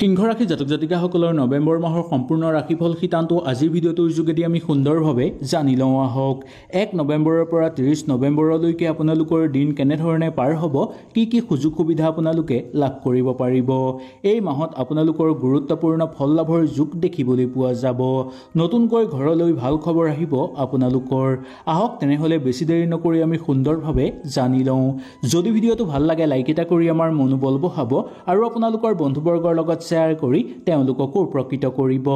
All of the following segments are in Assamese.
সিংহ ৰাশি জাতক জাতিকাসকলৰ নৱেম্বৰ মাহৰ সম্পূৰ্ণ ৰাশিফল সিদ্ধান্ত আজিৰ ভিডিঅ'টোৰ যোগেদি আমি সুন্দৰভাৱে জানি লওঁ আহক। 1 নৱেম্বৰৰ পৰা 30 নৱেম্বৰলৈকে আপোনালোকৰ দিন কেনেধৰণে পাৰ হ'ব, কি সুযোগ সুবিধা আপোনালোকে লাভ কৰিব পাৰিব। এই মাহত আপোনালোকৰ গুৰুত্বপূৰ্ণ ফল লাভৰ যোগ দেখিবলৈ পোৱা যাব। নতুনকৈ ঘৰলৈ ভাল খবৰ আহিব আপোনালোকৰ। আহক তেনেহ'লে বেছি দেৰি নকৰি আমি সুন্দৰভাৱে জানি লওঁ। যদি ভিডিঅ'টো ভাল লাগে লাইক এটা কৰি আমাৰ মনোবল বঢ়াব আৰু আপোনালোকৰ বন্ধুবৰ্গৰ লগত শ্বেয়াৰ কৰি তেওঁলোককো উপকৃত কৰিব।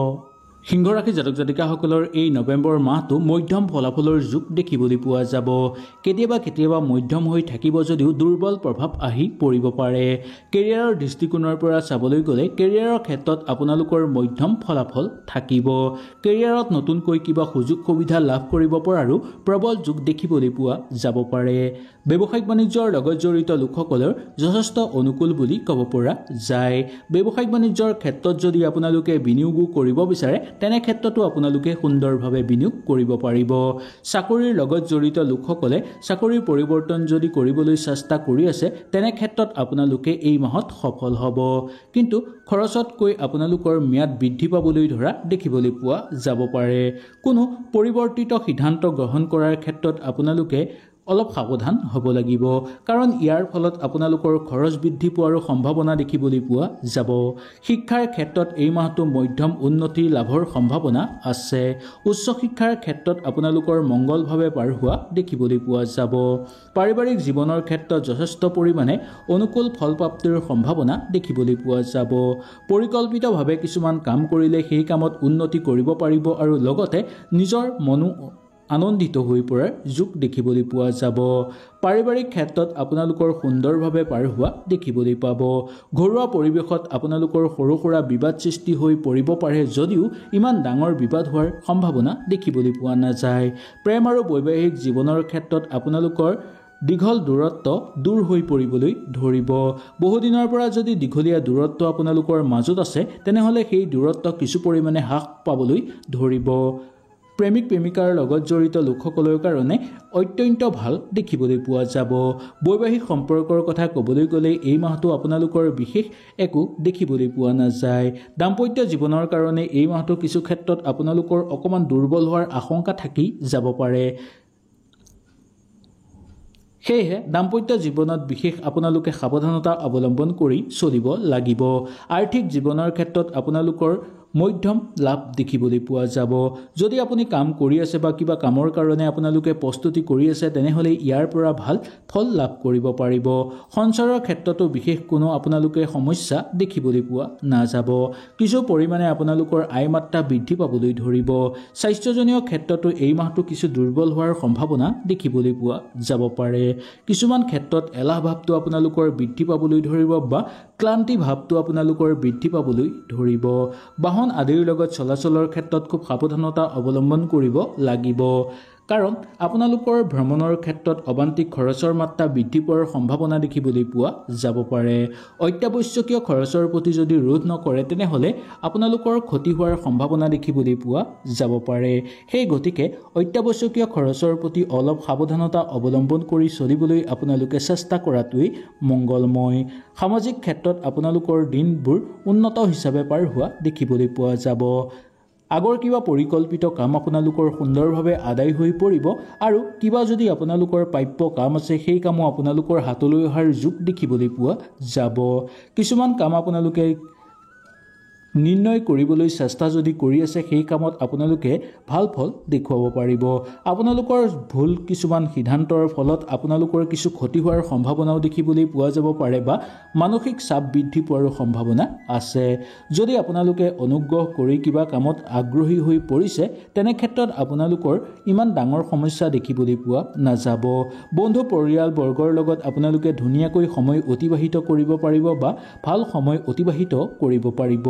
সিংহ ৰাশি জাতক জাতিকাসকলৰ এই নৱেম্বৰ মাহটো মধ্যম ফলাফলৰ যোগ দেখিবলৈ পোৱা যাব। কেতিয়াবা মধ্যম হৈ থাকিব যদিও দুৰ্বল প্ৰভাৱ আহি পৰিব পাৰে। কেৰিয়াৰৰ দৃষ্টিকোণৰ পৰা চাবলৈ গ'লে কেৰিয়াৰৰ ক্ষেত্ৰত আপোনালোকৰ মধ্যম ফলাফল থাকিব। কেৰিয়াৰত নতুনকৈ কিবা সুযোগ সুবিধা লাভ কৰিব পৰাৰো প্ৰবল যোগ দেখিবলৈ পোৱা যাব পাৰে। ব্যৱসায়িক বাণিজ্যৰ লগত জড়িত লোকসকলৰ যথেষ্ট অনুকূল বুলি ক'ব পৰা যায়। ব্যৱসায়িক বাণিজ্যৰ ক্ষেত্ৰত যদি আপোনালোকে বিনিয়োগো কৰিব বিচাৰে তেনে ক্ষেত্ৰতো আপোনালোকে সুন্দৰভাৱে বিনিয়োগ কৰিব পাৰিব। চাকৰিৰ লগত জড়িত লোকসকলে চাকৰিৰ পৰিৱৰ্তন যদি কৰিবলৈ চেষ্টা কৰি আছে তেনে ক্ষেত্ৰত আপোনালোকে এই মাহত সফল হ'ব। কিন্তু খৰচতকৈ আপোনালোকৰ ম্যাদ বৃদ্ধি পাবলৈ ধৰা দেখিবলৈ পোৱা যাব পাৰে। কোনো পৰিৱৰ্তিত সিদ্ধান্ত গ্ৰহণ কৰাৰ ক্ষেত্ৰত আপোনালোকে অলপ সাৱধান হ'ব লাগিব, কাৰণ ইয়াৰ ফলত আপোনালোকৰ খৰচ বৃদ্ধি পোৱাৰো সম্ভাৱনা দেখিবলৈ পোৱা যাব। শিক্ষাৰ ক্ষেত্ৰত এই মাহটো মধ্যম উন্নতি লাভৰ সম্ভাৱনা আছে। উচ্চ শিক্ষাৰ ক্ষেত্ৰত আপোনালোকৰ মংগলভাৱে পাৰ হোৱা দেখিবলৈ পোৱা যাব। পাৰিবাৰিক জীৱনৰ ক্ষেত্ৰত যথেষ্ট পৰিমাণে অনুকূল ফলপ্ৰাপ্তিৰ সম্ভাৱনা দেখিবলৈ পোৱা যাব। পৰিকল্পিতভাৱে কিছুমান কাম কৰিলে সেই কামত উন্নতি কৰিব পাৰিব আৰু লগতে নিজৰ মনো আনন্দিত হৈ পৰাৰ যোগ দেখিবলৈ পোৱা যাব। পাৰিবাৰিক ক্ষেত্ৰত আপোনালোকৰ সুন্দৰভাৱে পাৰ হোৱা দেখিবলৈ পাব। ঘৰুৱা পৰিৱেশত আপোনালোকৰ সৰু সুৰা বিবাদ সৃষ্টি হৈ পৰিব পাৰে যদিও ইমান ডাঙৰ বিবাদ হোৱাৰ সম্ভাৱনা দেখিবলৈ পোৱা নাযায়। প্ৰেম আৰু বৈবাহিক জীৱনৰ ক্ষেত্ৰত আপোনালোকৰ দীঘল দূৰত্ব দূৰ হৈ পৰিবলৈ ধৰিব। বহুদিনৰ পৰা যদি দীঘলীয়া দূৰত্ব আপোনালোকৰ মাজত আছে তেনেহ'লে সেই দূৰত্ব কিছু পৰিমাণে হ্ৰাস পাবলৈ ধৰিব। প্ৰেমিক প্ৰেমিকাৰ লগত জড়িত লোকসকলৰ কাৰণে অত্যন্ত ভাল দেখিবলৈ পোৱা যাব। বৈবাহিক সম্পৰ্কৰ কথা ক'বলৈ গ'লে এই মাহটো আপোনালোকৰ বিশেষ একো দেখিবলৈ পোৱা নাযায়। দাম্পত্য জীৱনৰ কাৰণে এই মাহটো কিছু ক্ষেত্ৰত আপোনালোকৰ অকণমান দুৰ্বল হোৱাৰ আশংকা থাকি যাব পাৰে। সেয়েহে দাম্পত্য জীৱনত বিশেষ আপোনালোকে সাৱধানতা অৱলম্বন কৰি চলিব লাগিব। আৰ্থিক জীৱনৰ ক্ষেত্ৰত আপোনালোকৰ মধ্যম লাভ দেখিবলৈ পোৱা যাব। যদি আপুনি কাম কৰি আছে বা কিবা কামৰ কাৰণে আপোনালোকে প্ৰস্তুতি কৰি আছে তেনেহ'লে ইয়াৰ পৰা ভাল ফল লাভ কৰিব পাৰিব। সঞ্চাৰৰ ক্ষেত্ৰতো বিশেষ কোনো আপোনালোকে সমস্যা দেখিবলৈ পোৱা নাযাব। কিছু পৰিমাণে আপোনালোকৰ আয় মাত্ৰা বৃদ্ধি পাবলৈ ধৰিব। স্বাস্থ্যজনীয় ক্ষেত্ৰতো এই মাহটো কিছু দুৰ্বল হোৱাৰ সম্ভাৱনা দেখিবলৈ পোৱা যাব পাৰে। কিছুমান ক্ষেত্ৰত এলাহ ভাৱটো আপোনালোকৰ বৃদ্ধি পাবলৈ ধৰিব বা ক্লান্তি ভাৱটো আপোনালোকৰ বৃদ্ধি পাবলৈ ধৰিব। বাহন আদিৰ লগত চলাচলৰ ক্ষেত্ৰত খুব সাৱধানতা অৱলম্বন কৰিব লাগিব, কাৰণ আপোনালোকৰ ভ্ৰমণৰ ক্ষেত্ৰত অবান্তিক খৰচৰ মাত্ৰা বৃদ্ধি পোৱাৰ সম্ভাৱনা দেখিবলৈ পোৱা যাব পাৰে। অত্যাৱশ্যকীয় খৰচৰ প্ৰতি যদি ৰোধ নকৰে তেনেহ'লে আপোনালোকৰ ক্ষতি হোৱাৰ সম্ভাৱনা দেখিবলৈ পোৱা যাব পাৰে। সেই গতিকে অত্যাৱশ্যকীয় খৰচৰ প্ৰতি অলপ সাৱধানতা অৱলম্বন কৰি চলিবলৈ আপোনালোকে চেষ্টা কৰাটোৱেই মংগলময়। সামাজিক ক্ষেত্ৰত আপোনালোকৰ দিনবোৰ উন্নত হিচাপে পাৰ হোৱা দেখিবলৈ পোৱা যাব। আগৰ কিবা পৰিকল্পিত কাম আপোনালোকৰ সুন্দৰভাৱে আদায় হৈ পৰিব আৰু কিবা যদি আপোনালোকৰ প্ৰাপ্য কাম আছে সেই কামো আপোনালোকৰ হাতলৈ অহাৰ যোগ দেখিবলৈ পোৱা যাব। কিছুমান কাম আপোনালোকে নিৰ্ণয় কৰিবলৈ চেষ্টা যদি কৰি আছে সেই কামত আপোনালোকে ভাল ফল দেখুৱাব পাৰিব। আপোনালোকৰ ভুল কিছুমান সিদ্ধান্তৰ ফলত আপোনালোকৰ কিছু ক্ষতি হোৱাৰ সম্ভাৱনাও দেখিবলৈ পোৱা যাব পাৰে বা মানসিক চাপ বৃদ্ধি পোৱাৰো সম্ভাৱনা আছে। যদি আপোনালোকে অনুগ্ৰহ কৰি কিবা কামত আগ্ৰহী হৈ পৰিছে তেনে ক্ষেত্ৰত আপোনালোকৰ ইমান ডাঙৰ সমস্যা দেখিবলৈ পোৱা নাযাব। বন্ধু পৰিয়ালবৰ্গৰ লগত আপোনালোকে ধুনীয়াকৈ সময় অতিবাহিত কৰিব পাৰিব বা ভাল সময় অতিবাহিত কৰিব পাৰিব।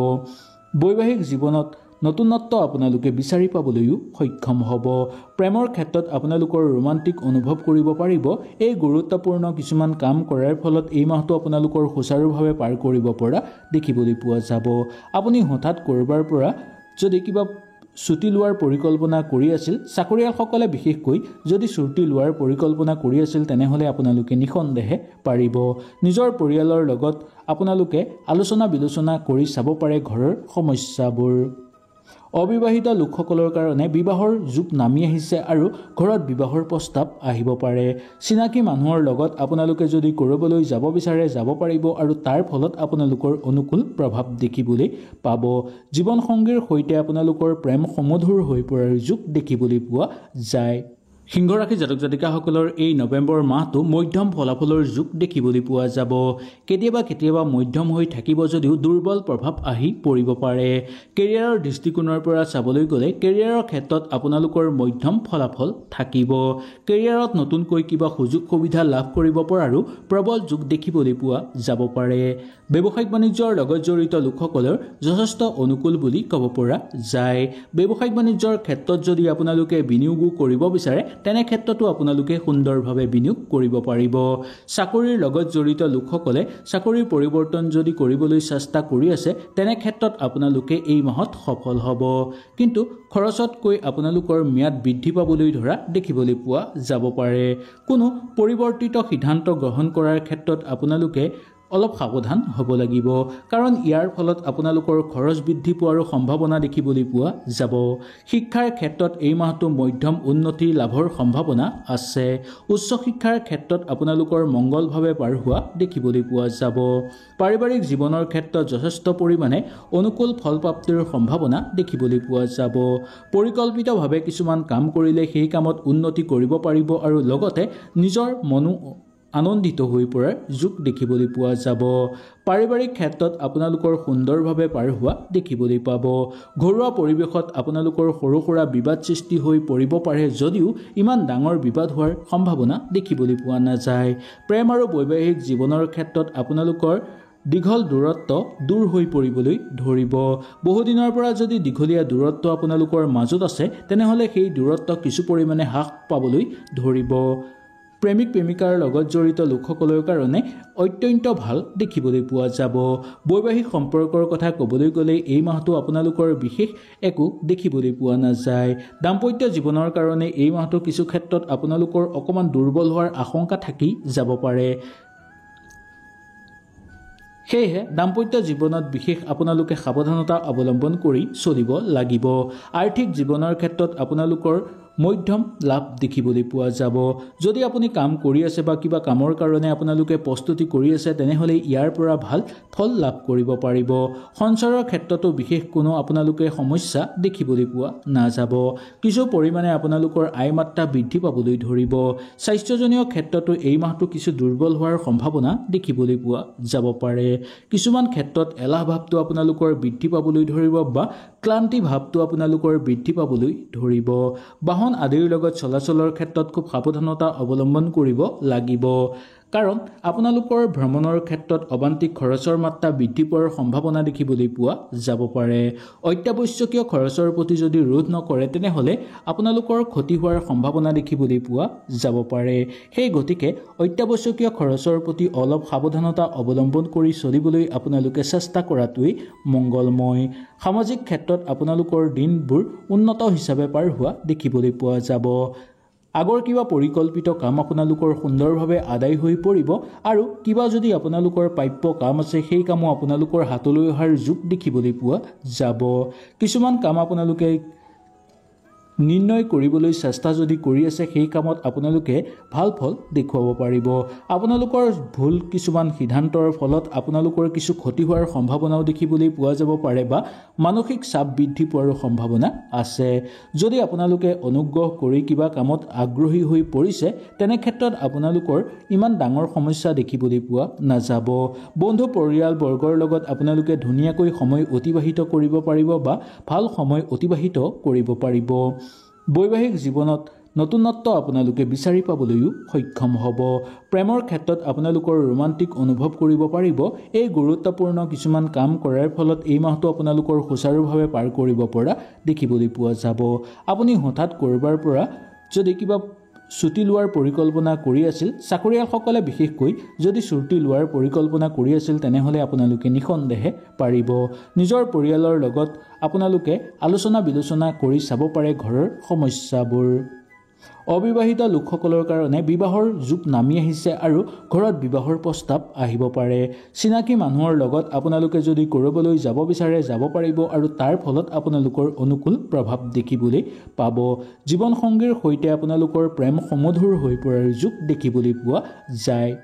বৈবাহিক জীৱনত নতুনত্ব আপোনালোকে বিচাৰি পাবলৈও সক্ষম হ'ব। প্ৰেমৰ ক্ষেত্ৰত আপোনালোকৰ ৰোমান্টিক অনুভৱ কৰিব পাৰিব। এই গুৰুত্বপূৰ্ণ কিছুমান কাম কৰাৰ ফলত এই মাহটো আপোনালোকৰ সুচাৰুভাৱে পাৰ কৰিব পৰা দেখিবলৈ পোৱা যাব। আপুনি হঠাৎ ক'ৰবাৰ পৰা যদি কিবা ছুটি লোৱাৰ পৰিকল্পনা কৰি আছিল, চাকৰিয়ালসকলে বিশেষকৈ যদি ছুটি লোৱাৰ পৰিকল্পনা কৰি আছিল তেনেহ'লে আপোনালোকে নিঃসন্দেহে পাৰিব। নিজৰ পৰিয়ালৰ লগত আপোনালোকে আলোচনা বিলোচনা কৰি চাব পাৰে ঘৰৰ সমস্যাবোৰ। অবিবাহিত লোকসকলৰ কাৰণে বিবাহৰ যুগ নামি আহিছে আৰু ঘৰত বিবাহৰ প্ৰস্তাৱ আহিব পাৰে। চিনাকি মানুহৰ লগত আপোনালোকে যদি ক'ৰবালৈ যাব বিচাৰে যাব পাৰিব আৰু তাৰ ফলত আপোনালোকৰ অনুকূল প্ৰভাৱ দেখিবলৈ পাব। জীৱনসংগীৰ সৈতে আপোনালোকৰ প্ৰেম সমধুৰ হৈ পৰাৰ যুগ দেখিবলৈ পোৱা যায়। সিংহ ৰাশি জাতক জাতিকাসকলৰ এই নৱেম্বৰ মাহটো মধ্যম ফলাফলৰ যুগ দেখিবলৈ পোৱা যাব। কেতিয়াবা মধ্যম হৈ থাকিব যদিও দুৰ্বল প্ৰভাৱ আহি পৰিব পাৰে। কেৰিয়াৰৰ দৃষ্টিকোণৰ পৰা চাবলৈ গ'লে কেৰিয়াৰৰ ক্ষেত্ৰত আপোনালোকৰ মধ্যম ফলাফল থাকিব। কেৰিয়াৰত নতুনকৈ কিবা সুযোগ সুবিধা লাভ কৰিব পৰাৰো প্ৰবল যুগ দেখিবলৈ পোৱা যাব পাৰে। ব্যৱসায়িক বাণিজ্যৰ লগত জড়িত লোকসকলৰ যথেষ্ট অনুকূল বুলি ক'ব পৰা যায়। ব্যৱসায়িক বাণিজ্যৰ ক্ষেত্ৰত যদি আপোনালোকে বিনিয়োগো কৰিব বিচাৰে তেনে ক্ষেত্ৰতো আপোনালোকে সুন্দৰভাৱে বিনিয়োগ কৰিব পাৰিব। চাকৰিৰ লগত জড়িত লোকসকলে চাকৰিৰ পৰিৱৰ্তন যদি কৰিবলৈ চেষ্টা কৰি আছে তেনে ক্ষেত্ৰত আপোনালোকে এই মাহত সফল হ'ব। কিন্তু খৰচতকৈ আপোনালোকৰ ম্যাদ বৃদ্ধি পাবলৈ ধৰা দেখিবলৈ পোৱা যাব পাৰে। কোনো পৰিৱৰ্তিত সিদ্ধান্ত গ্ৰহণ কৰাৰ ক্ষেত্ৰত আপোনালোকে অলপ সাৱধান হ'ব লাগিব, কাৰণ ইয়াৰ ফলত আপোনালোকৰ খৰচ বৃদ্ধি পোৱাৰো সম্ভাৱনা দেখিবলৈ পোৱা যাব। শিক্ষাৰ ক্ষেত্ৰত এই মাহটো মধ্যম উন্নতি লাভৰ সম্ভাৱনা আছে। উচ্চ শিক্ষাৰ ক্ষেত্ৰত আপোনালোকৰ মংগলভাৱে পাৰ হোৱা দেখিবলৈ পোৱা যাব। পাৰিবাৰিক জীৱনৰ ক্ষেত্ৰত যথেষ্ট পৰিমাণে অনুকূল ফলপ্ৰাপ্তিৰ সম্ভাৱনা দেখিবলৈ পোৱা যাব। পৰিকল্পিতভাৱে কিছুমান কাম কৰিলে সেই কামত উন্নতি কৰিব পাৰিব আৰু লগতে নিজৰ মনো আনন্দিত হৈ পৰাৰ যুগ দেখিবলৈ পোৱা যাব। পাৰিবাৰিক ক্ষেত্ৰত আপোনালোকৰ সুন্দৰভাৱে পাৰ হোৱা দেখিবলৈ পাব। ঘৰুৱা পৰিৱেশত আপোনালোকৰ সৰু সুৰা বিবাদ সৃষ্টি হৈ পৰিব পাৰে যদিও ইমান ডাঙৰ বিবাদ হোৱাৰ সম্ভাৱনা দেখিবলৈ পোৱা নাযায়। প্ৰেম আৰু বৈবাহিক জীৱনৰ ক্ষেত্ৰত আপোনালোকৰ দীঘল দূৰত্ব দূৰ হৈ পৰিবলৈ ধৰিব। বহুদিনৰ পৰা যদি দীঘলীয়া দূৰত্ব আপোনালোকৰ মাজত আছে তেনেহ'লে সেই দূৰত্ব কিছু পৰিমাণে হ্ৰাস পাবলৈ ধৰিব। প্ৰেমিক প্ৰেমিকাৰ লগত জড়িত লোকসকলৰ কাৰণে অত্যন্ত ভাল দেখিবলৈ পোৱা যাব। বৈবাহিক সম্পৰ্কৰ কথা ক'বলৈ গ'লে এই মাহটো আপোনালোকৰ বিশেষ একো দেখিবলৈ পোৱা নাযায়। দাম্পত্য জীৱনৰ কাৰণে এই মাহটো কিছু ক্ষেত্ৰত আপোনালোকৰ অকণমান দুৰ্বল হোৱাৰ আশংকা থাকি যাব পাৰে। সেয়েহে দাম্পত্য জীৱনত বিশেষ আপোনালোকে সাৱধানতা অৱলম্বন কৰি চলিব লাগিব। আৰ্থিক জীৱনৰ ক্ষেত্ৰত আপোনালোকৰ মধ্যম লাভ দেখিবলৈ পোৱা যাব। যদি আপুনি কাম কৰি আছে বা কিবা কামৰ কাৰণে আপোনালোকে প্ৰস্তুতি কৰি আছে তেনেহ'লে ইয়াৰ পৰা ভাল ফল লাভ কৰিব পাৰিব। সঞ্চাৰৰ ক্ষেত্ৰতো বিশেষ কোনো আপোনালোকে সমস্যা দেখিবলৈ পোৱা নাযাব। কিছু পৰিমাণে আপোনালোকৰ আয় মাত্ৰা বৃদ্ধি পাবলৈ ধৰিব। স্বাস্থ্যজনীয় ক্ষেত্ৰতো এই মাহটো কিছু দুৰ্বল হোৱাৰ সম্ভাৱনা দেখিবলৈ পোৱা যাব পাৰে। কিছুমান ক্ষেত্ৰত এলাহ ভাৱটো আপোনালোকৰ বৃদ্ধি পাবলৈ ধৰিব বা ক্লান্তি ভাৱটো আপোনালোকৰ বৃদ্ধি পাবলৈ ধৰিব। বাহন আদিৰ লগত চলাচলৰ ক্ষেত্ৰত খুব সাৱধানতা অৱলম্বন কৰিব লাগিব, কাৰণ আপোনালোকৰ ভ্ৰমণৰ ক্ষেত্ৰত অবান্তিক খৰচৰ মাত্ৰা বৃদ্ধি পোৱাৰ সম্ভাৱনা দেখিবলৈ পোৱা যাব পাৰে। অত্যাৱশ্যকীয় খৰচৰ প্ৰতি যদি ৰোধ নকৰে তেনেহ'লে আপোনালোকৰ ক্ষতি হোৱাৰ সম্ভাৱনা দেখিবলৈ পোৱা যাব পাৰে। সেই গতিকে অত্যাৱশ্যকীয় খৰচৰ প্ৰতি অলপ সাৱধানতা অৱলম্বন কৰি চলিবলৈ আপোনালোকে চেষ্টা কৰাটোৱেই মংগলময়। সামাজিক ক্ষেত্ৰত আপোনালোকৰ দিনবোৰ উন্নত হিচাপে পাৰ হোৱা দেখিবলৈ পোৱা যাব। আগৰ কিবা পৰিকল্পিত কাম আপোনালোকৰ সুন্দৰভাৱে আদায় হৈ পৰিব আৰু কিবা যদি আপোনালোকৰ প্ৰাপ্য কাম আছে সেই কামো আপোনালোকৰ হাতলৈ অহাৰ যুগ দেখিবলৈ পোৱা যাব। কিছুমান কাম আপোনালোকে নিৰ্ণয় কৰিবলৈ চেষ্টা যদি কৰি আছে সেই কামত আপোনালোকে ভাল ফল দেখুৱাব পাৰিব। আপোনালোকৰ ভুল কিছুমান সিদ্ধান্তৰ ফলত আপোনালোকৰ কিছু ক্ষতি হোৱাৰ সম্ভাৱনাও দেখিবলৈ পোৱা যাব পাৰে বা মানসিক চাপ বৃদ্ধি পোৱাৰো সম্ভাৱনা আছে। যদি আপোনালোকে অনুগ্ৰহ কৰি কিবা কামত আগ্ৰহী হৈ পৰিছে তেনে ক্ষেত্ৰত আপোনালোকৰ ইমান ডাঙৰ সমস্যা দেখিবলৈ পোৱা নাযাব। বন্ধু পৰিয়ালবৰ্গৰ লগত আপোনালোকে ধুনীয়াকৈ সময় অতিবাহিত কৰিব পাৰিব বা ভাল সময় অতিবাহিত কৰিব পাৰিব। বৈবাহিক জীৱনত নতুনত্ব আপোনালোকে বিচাৰি পাবলৈও সক্ষম হ'ব। প্ৰেমৰ ক্ষেত্ৰত আপোনালোকৰ ৰোমান্টিক অনুভৱ কৰিব পাৰিব। এই গুৰুত্বপূৰ্ণ কিছুমান কাম কৰাৰ ফলত এই মাহটো আপোনালোকৰ সুচাৰুভাৱে পাৰ কৰিব পৰা দেখিবলৈ পোৱা যাব। আপুনি হঠাৎ ক'ৰবাৰ পৰা যদি কিবা ছুটি লোৱাৰ পৰিকল্পনা কৰি আছিল, চাকৰিয়ালসকলে বিশেষকৈ যদি ছুটি লোৱাৰ পৰিকল্পনা কৰি আছিল তেনেহ'লে আপোনালোকে নিঃসন্দেহে পাৰিব। নিজৰ পৰিয়ালৰ লগত আপোনালোকে আলোচনা বিলোচনা কৰি চাব পাৰে ঘৰৰ সমস্যাবোৰ। অবিবাহিত লোকসকলৰ কাৰণে বিবাহৰ যুগ নামি আহিছে আৰু ঘৰত বিবাহৰ প্ৰস্তাৱ আহিব পাৰে। চিনাকি মানুহৰ লগত আপোনালোকে যদি ক'ৰবালৈ যাব বিচাৰে যাব পাৰিব আৰু তাৰ ফলত আপোনালোকৰ অনুকূল প্ৰভাৱ দেখিবলৈ পাব। জীৱনসংগীৰ সৈতে আপোনালোকৰ প্ৰেম সমধুৰ হৈ পৰাৰ যুগ দেখিবলৈ পোৱা যায়।